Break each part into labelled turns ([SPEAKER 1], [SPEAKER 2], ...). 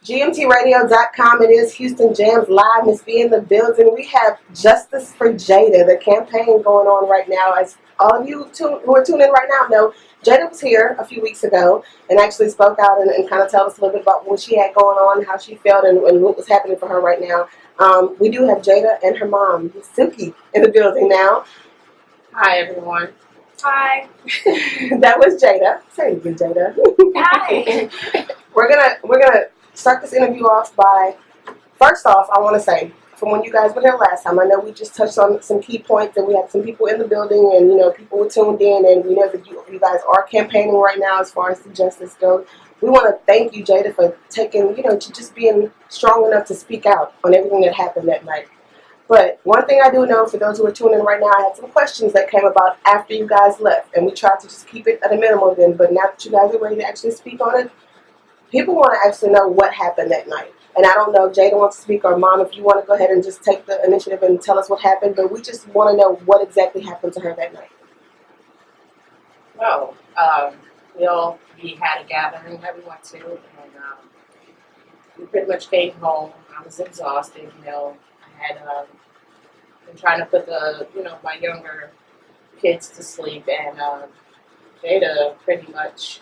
[SPEAKER 1] GMTradio.com. It is Houston Jams Live. Miss B in the building. We have Justice4Jada, the campaign going on right now. As all of you who are tuning in right now know, Jada was here a few weeks ago and actually spoke out and kind of tell us a little bit about what she had going on, how she felt, and what was happening for her right now. We do have Jada and her mom, Suki, in the building now.
[SPEAKER 2] Hi, everyone.
[SPEAKER 3] Hi.
[SPEAKER 1] That was Jada. Say it again, Jada.
[SPEAKER 3] Hi.
[SPEAKER 1] We're gonna start this interview off by, first off, I want to say, from when you guys were here last time, I know we just touched on some key points and we had some people in the building and people were tuned in, and we know that you guys are campaigning right now as far as the justice goes. We want to thank you, Jada, for taking, to just being strong enough to speak out on everything that happened that night. But one thing I do know, for those who are tuning in right now, I had some questions that came about after you guys left, and we tried to just keep it at a minimum then, but now that you guys are ready to actually speak on it, people want to actually know what happened that night. And I don't know if Jada wants to speak, or Mom, if you want to go ahead and just take the initiative and tell us what happened, but we just want to know what exactly happened to her that night.
[SPEAKER 2] Well, we had a gathering that we went to, and we pretty much came home. I was exhausted, I had been trying to put my younger kids to sleep, and Jada pretty much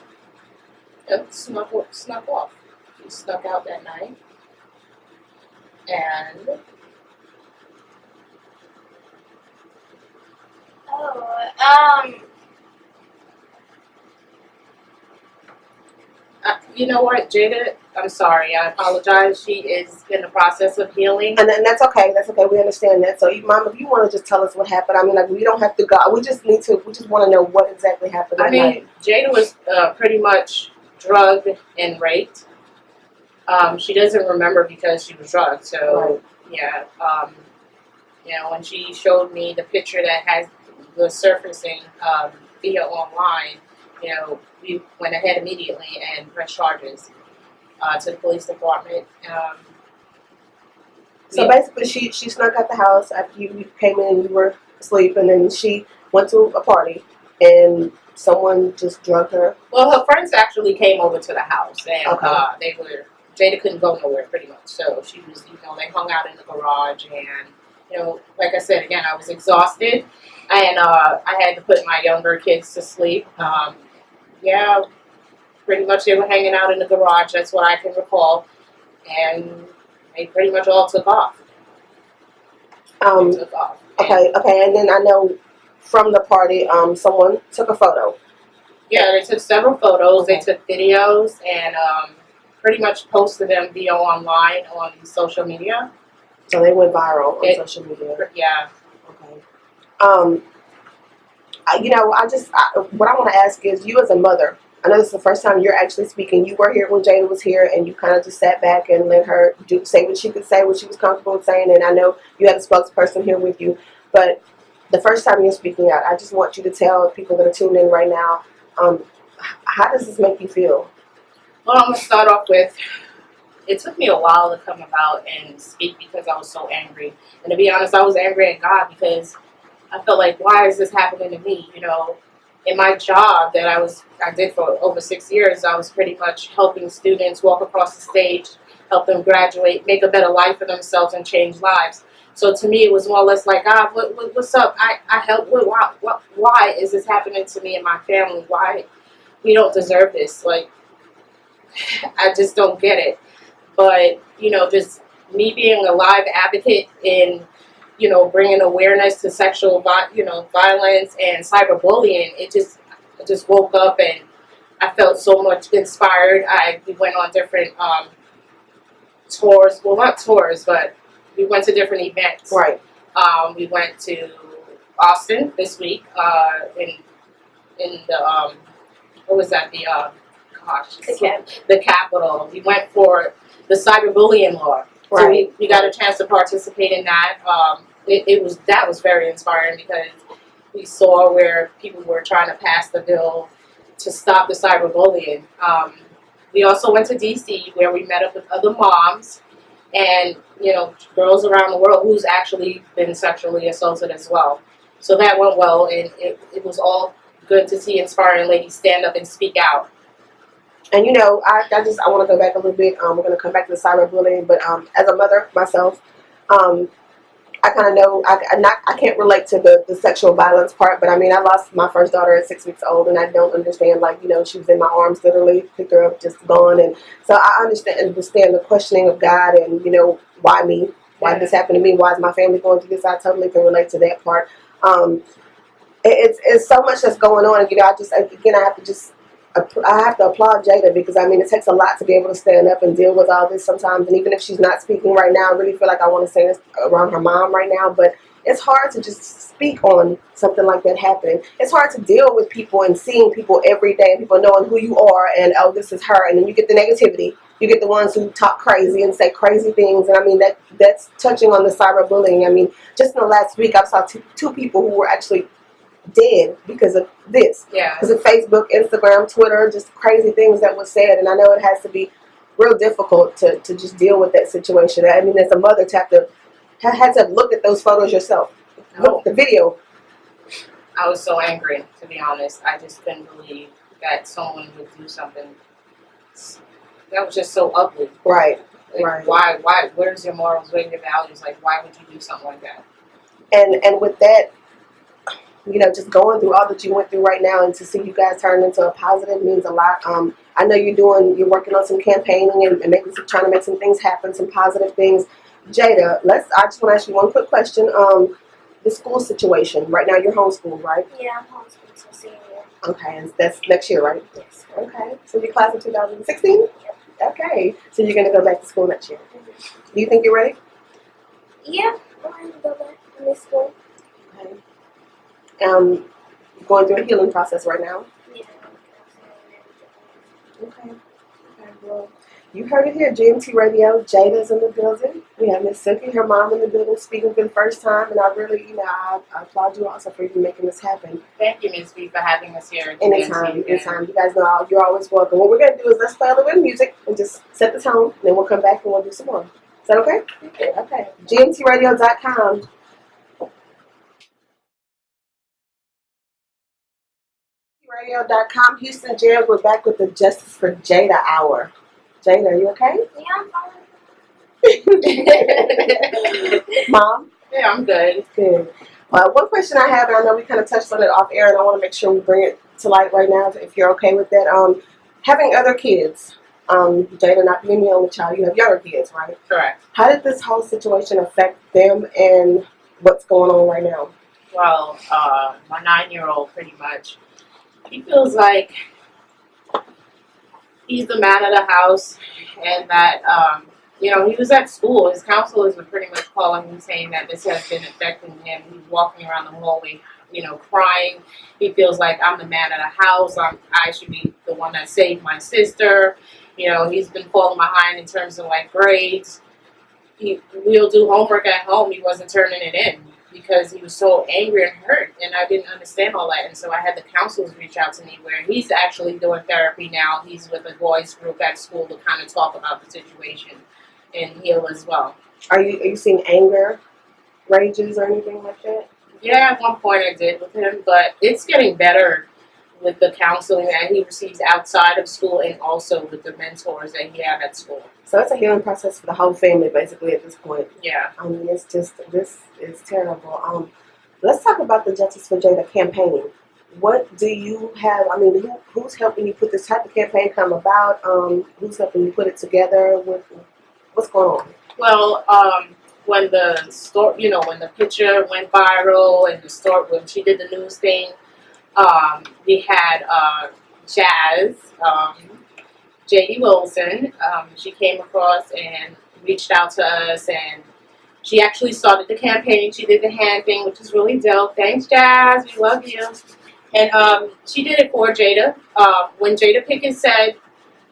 [SPEAKER 2] snuck off. She snuck out that night, and you know what, Jada? I'm sorry. I apologize. She is in the process of healing.
[SPEAKER 1] And that's okay. That's okay. We understand that. So, Mom, if you want to just tell us what happened, I mean, we don't have to go. We just want to know what exactly happened that night.
[SPEAKER 2] Jada was pretty much drugged and raped. She doesn't remember because she was drugged. So, right. Yeah. When she showed me the picture that was surfacing via online, we went ahead immediately and pressed charges to the police department.
[SPEAKER 1] So basically, she snuck out the house after you came in, you were asleep, and then she went to a party, and someone just drugged her.
[SPEAKER 2] Well, her friends actually came over to the house, and
[SPEAKER 1] okay.
[SPEAKER 2] Jada couldn't go nowhere pretty much. So she was, they hung out in the garage, and like I said again, I was exhausted, and I had to put my younger kids to sleep. Yeah, pretty much they were hanging out in the garage. That's what I can recall, and they pretty much all took off.
[SPEAKER 1] Okay, and then I know from the party, someone took a photo.
[SPEAKER 2] Yeah, they took several photos. Okay. They took videos and pretty much posted them via online on social media.
[SPEAKER 1] So they went viral on social media.
[SPEAKER 2] Yeah.
[SPEAKER 1] Okay. What I want to ask is, you as a mother, I know this is the first time you're actually speaking. You were here when Jada was here, and you kind of just sat back and let her say what she could say, what she was comfortable with saying, and I know you had a spokesperson here with you, but the first time you're speaking out, I just want you to tell people that are tuned in right now, how does this make you feel?
[SPEAKER 2] Well, I'm going to start off with, it took me a while to come about and speak because I was so angry. And to be honest, I was angry at God because I felt like, why is this happening to me? In my job that I did for over 6 years, I was pretty much helping students walk across the stage, help them graduate, make a better life for themselves, and change lives. So to me, it was more or less like, God, what's up? I help. Why is this happening to me and my family? Why we don't deserve this? Like, I just don't get it. But just me being a live advocate in bringing awareness to sexual, violence and cyberbullying, I just woke up and I felt so much inspired. We went on different tours. Well, not tours, but we went to different events.
[SPEAKER 1] Right.
[SPEAKER 2] We went to Austin this week in the what was that? The Capitol. We went for the cyberbullying law.
[SPEAKER 1] Right.
[SPEAKER 2] So we got a chance to participate in that. That was very inspiring because we saw where people were trying to pass the bill to stop the cyberbullying. We also went to D.C. where we met up with other moms and girls around the world who's actually been sexually assaulted as well. So that went well, and it was all good to see inspiring ladies stand up and speak out.
[SPEAKER 1] And I want to go back a little bit. We're going to come back to the cyberbullying, but as a mother myself, I kind of know I can't relate to the sexual violence part, but I mean I lost my first daughter at 6 weeks old, and I don't understand, like, she was in my arms literally, picked her up, just gone, and so I understand the questioning of God, and why me, why this happened to me, why is my family going through this? I totally can relate to that part. It's so much that's going on, and I have to applaud Jada, because I mean it takes a lot to be able to stand up and deal with all this sometimes, and even if she's not speaking right now, I really feel like I want to say this around her mom right now, but it's hard to just speak on something like that happening. It's hard to deal with people and seeing people every day, and people knowing who you are, and oh, this is her, and then you get the negativity, you get the ones who talk crazy and say crazy things, and I mean that's touching on the cyberbullying. I mean, just in the last week I saw two people who were actually dead because of this.
[SPEAKER 2] Yeah.
[SPEAKER 1] Because of Facebook, Instagram, Twitter, just crazy things that were said. And I know it has to be real difficult to just deal with that situation. I mean, as a mother, had to look at those photos yourself. Look at the video.
[SPEAKER 2] I was so angry, to be honest. I just couldn't believe that someone would do something that was just so ugly.
[SPEAKER 1] Right.
[SPEAKER 2] Like,
[SPEAKER 1] right.
[SPEAKER 2] Why? Where's your morals? Where's your values? Like, why would you do something like that?
[SPEAKER 1] And with that, just going through all that you went through right now, and to see you guys turn into a positive means a lot. I know you're working on some campaigning and maybe trying to make some things happen, some positive things. Jada, I just want to ask you one quick question. The school situation right now, you're homeschooled, right?
[SPEAKER 3] Yeah, I'm homeschooled till senior year.
[SPEAKER 1] Okay, and that's next year, right?
[SPEAKER 3] Yes.
[SPEAKER 1] Okay, so your class in 2016.
[SPEAKER 3] Yep.
[SPEAKER 1] Okay, so you're gonna go back to school next year.
[SPEAKER 3] Mm-hmm.
[SPEAKER 1] Do you think you're ready?
[SPEAKER 3] Yeah, I'm going to go back to this school.
[SPEAKER 1] Okay. Going through a healing process right now.
[SPEAKER 3] Yeah.
[SPEAKER 1] Okay. Okay. Well, you heard it here, GMT Radio. Jada's in the building. We have Miss Silky, her mom, in the building, speaking for the first time, and I really, I applaud you also for even making this happen.
[SPEAKER 2] Thank you, Ms. B, for having us here.
[SPEAKER 1] Anytime. You guys know you're always welcome. What we're gonna do is let's play a little bit of music and just set the tone, and then we'll come back and we'll do some more. Is that okay? Okay. GMTradio.com. Radio.com, Houston Jail. We're back with the Justice for Jada Hour. Jada, are you okay?
[SPEAKER 3] Yeah, I'm fine.
[SPEAKER 1] Mom?
[SPEAKER 2] Yeah, I'm good.
[SPEAKER 1] Good. One question I have, and I know we kind of touched on it off air, and I want to make sure we bring it to light right now, if you're okay with that. Having other kids, Jada not being the only child, you have younger kids, right?
[SPEAKER 2] Correct.
[SPEAKER 1] How did this whole situation affect them and what's going on right now?
[SPEAKER 2] Well, my 9-year-old, pretty much, he feels like he's the man of the house, and that, he was at school. His counselors were pretty much calling him, saying that this has been affecting him. He's walking around the hallway, crying. He feels like I'm the man of the house. I should be the one that saved my sister. He's been falling behind in terms of, like, grades. He'll do homework at home. He wasn't turning it in because he was so angry and hurt, and I didn't understand all that. And so I had the counselors reach out to me, where he's actually doing therapy now. He's with a boys group at school to kind of talk about the situation and heal as well.
[SPEAKER 1] Are you seeing anger, rages, or anything like that?
[SPEAKER 2] Yeah, at one point I did with him, but it's getting better with the counseling that he receives outside of school, and also with the mentors that he has at school.
[SPEAKER 1] So it's a healing process for the whole family, basically, at this point.
[SPEAKER 2] Yeah.
[SPEAKER 1] I mean, this is terrible. Let's talk about the Justice for Jada campaign. What do you have? I mean, who's helping you put this type of campaign come about? Who's helping you put it together? What's going on?
[SPEAKER 2] Well, when the story, when the picture went viral, and the story, when she did the news thing, we had Jazz, J.D. Wilson. She came across and reached out to us, and she actually started the campaign. She did the hand thing, which is really dope. Thanks, Jazz. We love you. And she did it for Jada. When Jada Pinkett said,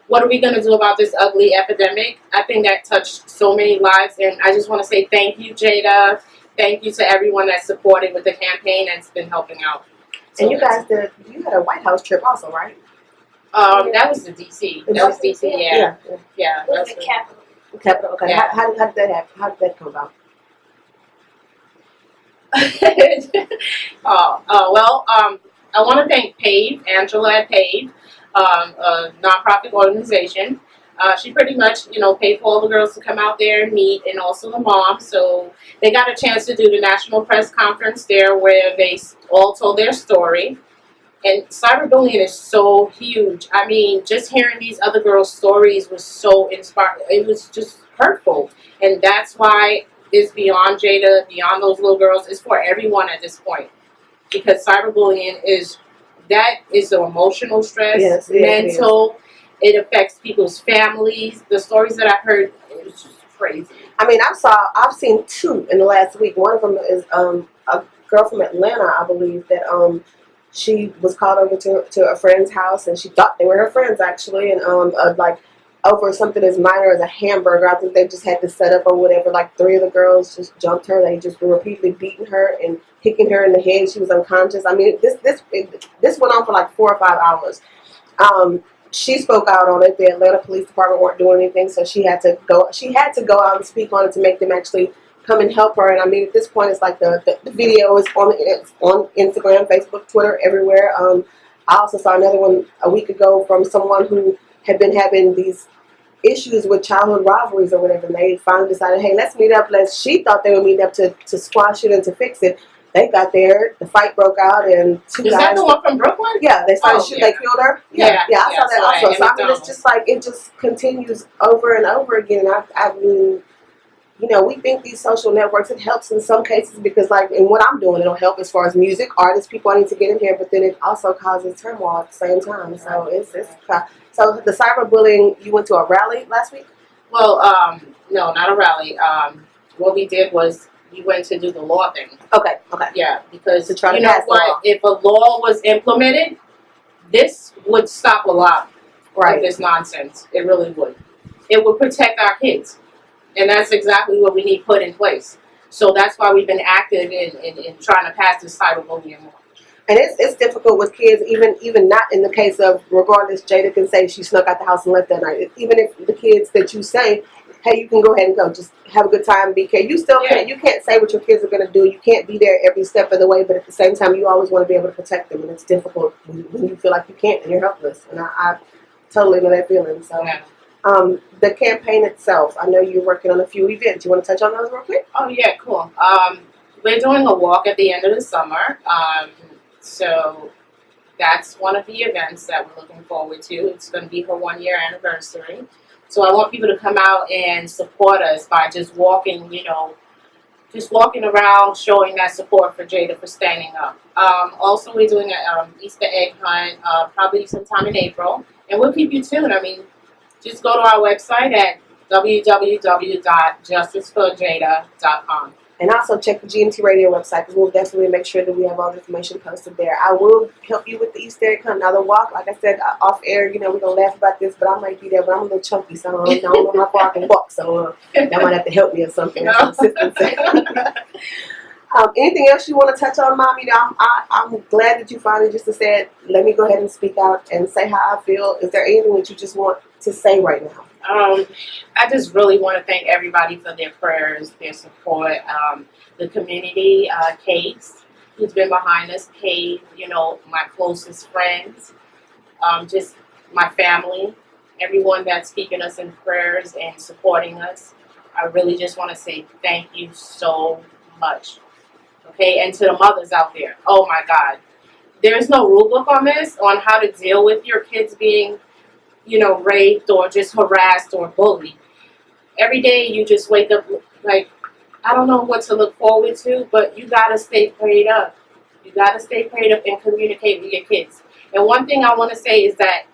[SPEAKER 2] "What are we going to do about this ugly epidemic?" I think that touched so many lives, and I just want to say thank you, Jada. Thank you to everyone that supported with the campaign that's been helping out. So
[SPEAKER 1] and you guys you had a White House trip also, right?
[SPEAKER 2] That was the DC. That was DC, yeah.
[SPEAKER 3] It was the Capitol.
[SPEAKER 1] Capital, okay.
[SPEAKER 2] Yeah.
[SPEAKER 1] How did that happen? How did that come about?
[SPEAKER 2] Well, I want to thank Angela at Pave. a nonprofit organization. She pretty much, paid for all the girls to come out there and meet, and also the mom. So they got a chance to do the national press conference there, where they all told their story. And cyberbullying is so huge. I mean, just hearing these other girls' stories was so inspiring. It was just hurtful. And that's why it's beyond Jada, beyond those little girls. It's for everyone at this point. Because cyberbullying is the emotional stress,
[SPEAKER 1] Yes,
[SPEAKER 2] mental. It affects people's families. The stories that I heard, it was just crazy.
[SPEAKER 1] I mean, I've seen two in the last week. One of them is a girl from Atlanta, I believe, that she was called over to a friend's house, and she thought they were her friends actually, and like over something as minor as a hamburger. I think they just had to set up or whatever. Like 3 of the girls just jumped her. They just were repeatedly beating her and kicking her in the head. She was unconscious. I mean, this went on for like 4 or 5 hours. She spoke out on it. The Atlanta Police Department weren't doing anything, so she had to go. She had to go out and speak on it to make them actually come and help her. And I mean, at this point, it's like the video is on Instagram, Facebook, Twitter, everywhere. I also saw another one a week ago from someone who had been having these issues with childhood rivalries or whatever, and they finally decided, hey, let's meet up. She thought they would meet up to squash it and to fix it. They got there, the fight broke out, and 2
[SPEAKER 2] Is
[SPEAKER 1] guys.
[SPEAKER 2] that the one from Brooklyn?
[SPEAKER 1] Yeah, they started shooting.
[SPEAKER 2] Yeah.
[SPEAKER 1] They killed her. Yeah, I saw that also. So I mean, it's just like it just continues over and over again. I mean, we think these social networks, it helps in some cases because, like, in what I'm doing, it'll help as far as music, artists, people I need to get in here, but then it also causes turmoil at the same time. So so the cyberbullying. You went to a rally last week?
[SPEAKER 2] Well, no, not a rally. What we did was we went to do the law thing.
[SPEAKER 1] Okay.
[SPEAKER 2] Yeah, because
[SPEAKER 1] to try to pass the law.
[SPEAKER 2] If a law was implemented, this would stop a lot of this nonsense. It really would. It would protect our kids. And that's exactly what we need put in place. So that's why we've been active in trying to pass this cyberbullying law.
[SPEAKER 1] And it's difficult with kids, even not in the case of, regardless, Jada can say she snuck out the house and left that night. Even if the kids that you say, hey, you can go ahead and go, just have a good time, BK. You still can't. You can't say what your kids are going to do. You can't be there every step of the way, but at the same time, you always want to be able to protect them, and it's difficult when you feel like you can't and you're helpless. And I totally know that feeling. So.
[SPEAKER 2] Yeah.
[SPEAKER 1] The campaign itself, I know you're working on a few events. You want to touch on those real quick?
[SPEAKER 2] Oh, yeah, cool. We're doing a walk at the end of the summer. So that's one of the events that we're looking forward to. It's going to be her 1-year anniversary. So I want people to come out and support us by just walking, just walking around, showing that support for Jada for standing up. Also, we're doing an Easter egg hunt probably sometime in April. And we'll keep you tuned. I mean, just go to our website at www.Justice4Jada.com.
[SPEAKER 1] And also check the GMT Radio website, because we'll definitely make sure that we have all the information posted there. I will help you with the Easter egg hunt. Now, the walk, like I said, off air, we're going to laugh about this, but I might be there, but I'm a little chunky, so I don't know how far I can walk, so that might have to help me or something. Anything else you want to touch on, Mom? I'm glad that you finally just said, let me go ahead and speak out and say how I feel. Is there anything that you just want to say right now?
[SPEAKER 2] I just really want to thank everybody for their prayers, their support, the community, Case, who's been behind us, Kate, my closest friends, just my family, everyone that's keeping us in prayers and supporting us. I really just want to say thank you so much. Okay, and to the mothers out there, oh my God, there is no rule book on this, on how to deal with your kids being, raped or just harassed or bullied. Every day you just wake up like, I don't know what to look forward to, but you gotta stay prayed up. You gotta stay prayed up and communicate with your kids. And one thing I want to say is that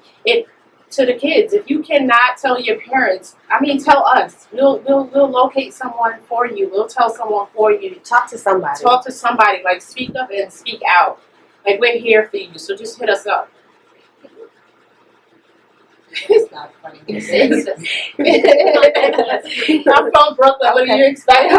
[SPEAKER 2] to the kids, if you cannot tell your parents, tell us. We'll locate someone for you. We'll tell someone for you.
[SPEAKER 1] Talk to somebody.
[SPEAKER 2] Like, speak up and speak out. Like, we're here for you. So just hit us up. It's not funny. I'm from Brooklyn. What do you expect?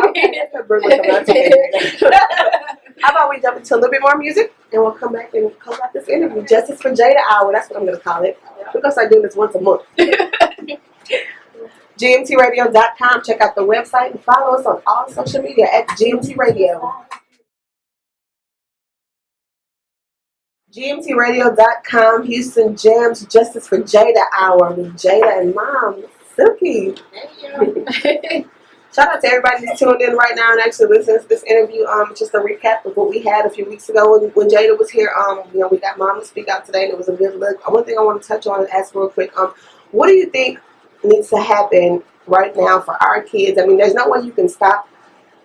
[SPEAKER 1] How about we jump into a little bit more music, and we'll come back and close out this interview. Justice for Jada Hour. That's what I'm going to call it. We're going to start doing this once a month. GMTradio.com. Check out the website and follow us on all social media at GMT Radio. GMTradio.com, Houston Jams, Justice for Jada hour with Jada and Mom, Silky. Shout out to everybody that's tuned in right now and actually listening to this interview. Just a recap of what we had a few weeks ago when Jada was here. We got Mom to speak out today, and it was a good look. One thing I want to touch on and ask real quick, what do you think needs to happen right now for our kids? I mean, there's no way you can stop.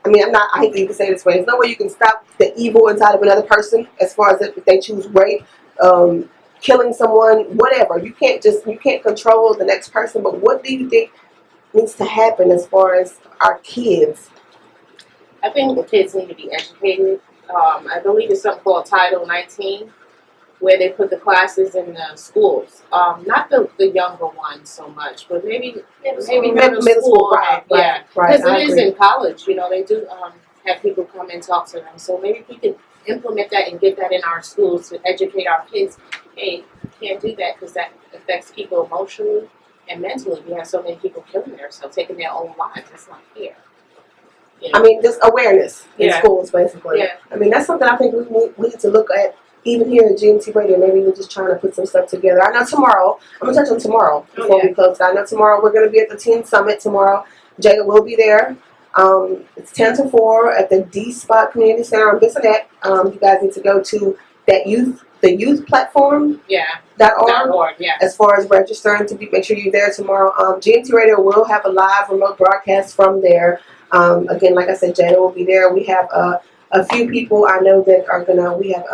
[SPEAKER 1] I mean, I hate to even say it this way. There's no way you can stop the evil inside of another person as far as if they choose rape, killing someone, whatever. You can't control the next person. But what do you think needs to happen as far as our kids?
[SPEAKER 2] I think the kids need to be educated. I believe it's something called Title 19, where they put the classes in the schools. Not the younger ones so much, but maybe middle school,
[SPEAKER 1] right?
[SPEAKER 2] Yeah,
[SPEAKER 1] right.
[SPEAKER 2] Because it is in college. They do have people come and talk to them. So maybe if we could implement that and get that in our schools to educate our kids. Hey, you can't do that because that affects people emotionally and mentally. We have so many people killing themselves, taking their own lives. That's not fair.
[SPEAKER 1] I mean, just awareness in schools, basically.
[SPEAKER 2] Yeah.
[SPEAKER 1] I mean, that's something I think we need to look at. Even here at GMT Radio, maybe we're just trying to put some stuff together. I know tomorrow, I'm going to touch on tomorrow before we close. I know tomorrow we're going to be at the Teen Summit tomorrow. Jada will be there. It's 10 to 4 at the D-Spot Community Center on Bissonnette. You guys need to go to the youth platform. .org. As far as registering to make sure you're there tomorrow. GMT Radio will have a live remote broadcast from there. Again, like I said, Jada will be there. We have a few people I know that are we have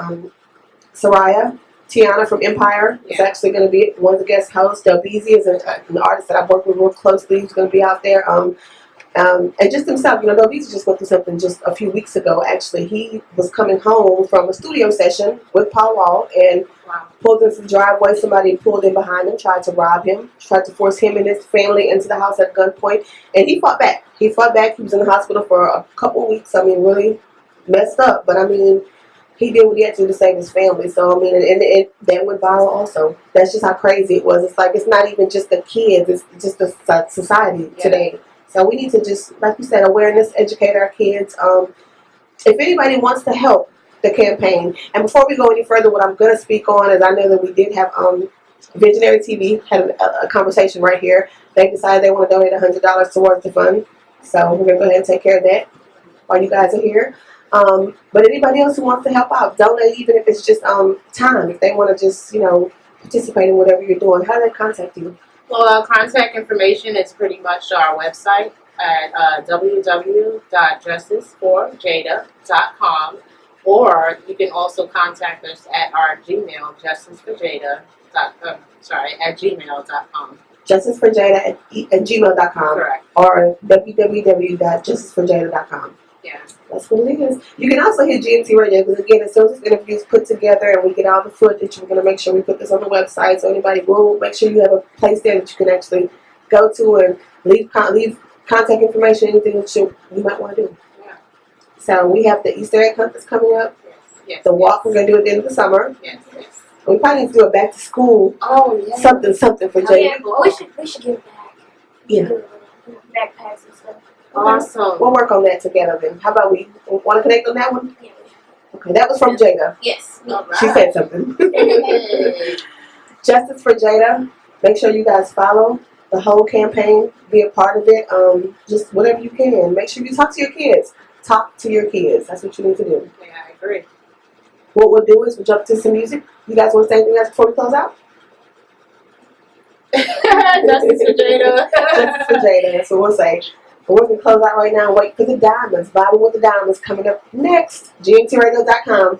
[SPEAKER 1] Soraya Tiana from Empire is actually going to be one of the guest hosts. Del Beezy is an artist that I've worked with real closely. He's going to be out there. And just himself, Del Beezy just went through something just a few weeks ago. Actually, he was coming home from a studio session with Paul Wall and pulled into the driveway. Somebody pulled in behind him, tried to rob him, tried to force him and his family into the house at gunpoint, and he fought back. He was in the hospital for a couple weeks. I mean, really messed up, but I mean, he did what he had to do to save his family. So, I mean, and that went viral also. That's just how crazy it was. It's like, it's not even just the kids. It's just the society today. So we need to just, like you said, awareness, educate our kids. If anybody wants to help the campaign. And before we go any further, what I'm going to speak on is I know that we did have Visionary TV had a conversation right here. They decided they want to donate $100 towards the fund. So we're going to go ahead and take care of that while you guys are here. But anybody else who wants to help out, donate, even if it's just time. If they want to just, participate in whatever you're doing, how do they contact you?
[SPEAKER 2] Well, our contact information is pretty much our website at www.justice4jada.com, or you can also contact us at our Gmail, justiceforjada.com.
[SPEAKER 1] Justice4Jada at gmail.com.
[SPEAKER 2] Correct.
[SPEAKER 1] Or www.justiceforjada.com.
[SPEAKER 2] Yeah.
[SPEAKER 1] That's what it is. You can also hear GMT Radio because, again, as soon as this interview is put together and we get all the footage, we're going to make sure we put this on the website so anybody will make sure you have a place there that you can actually go to and leave contact information, anything that you might want to do.
[SPEAKER 2] Yeah.
[SPEAKER 1] So we have the Easter egg hunt that's coming up.
[SPEAKER 2] Yes.
[SPEAKER 1] The walk we're going to do at the end of the summer.
[SPEAKER 2] Yes.
[SPEAKER 1] We probably need to do a back to school.
[SPEAKER 2] Oh, yeah.
[SPEAKER 1] Something for Jada.
[SPEAKER 3] We should give back.
[SPEAKER 1] Yeah.
[SPEAKER 3] Backpacks and stuff.
[SPEAKER 2] Awesome.
[SPEAKER 1] We'll work on that together then. How about we want to connect on that one?
[SPEAKER 3] Yeah.
[SPEAKER 1] Okay, that was from Jada.
[SPEAKER 3] Yes.
[SPEAKER 2] All right.
[SPEAKER 1] She said something. Justice for Jada. Make sure you guys follow the whole campaign. Be a part of it. Just whatever you can. Make sure you talk to your kids. Talk to your kids. That's what you need to do.
[SPEAKER 2] Yeah, I agree.
[SPEAKER 1] What we'll do is we'll jump to some music. You guys want to say anything else before we close out?
[SPEAKER 2] Justice for Jada.
[SPEAKER 1] Justice for Jada. That's what we'll say. But we're going to close out right now. Wait for the diamonds. Vibing with the diamonds coming up next. GMTradio.com.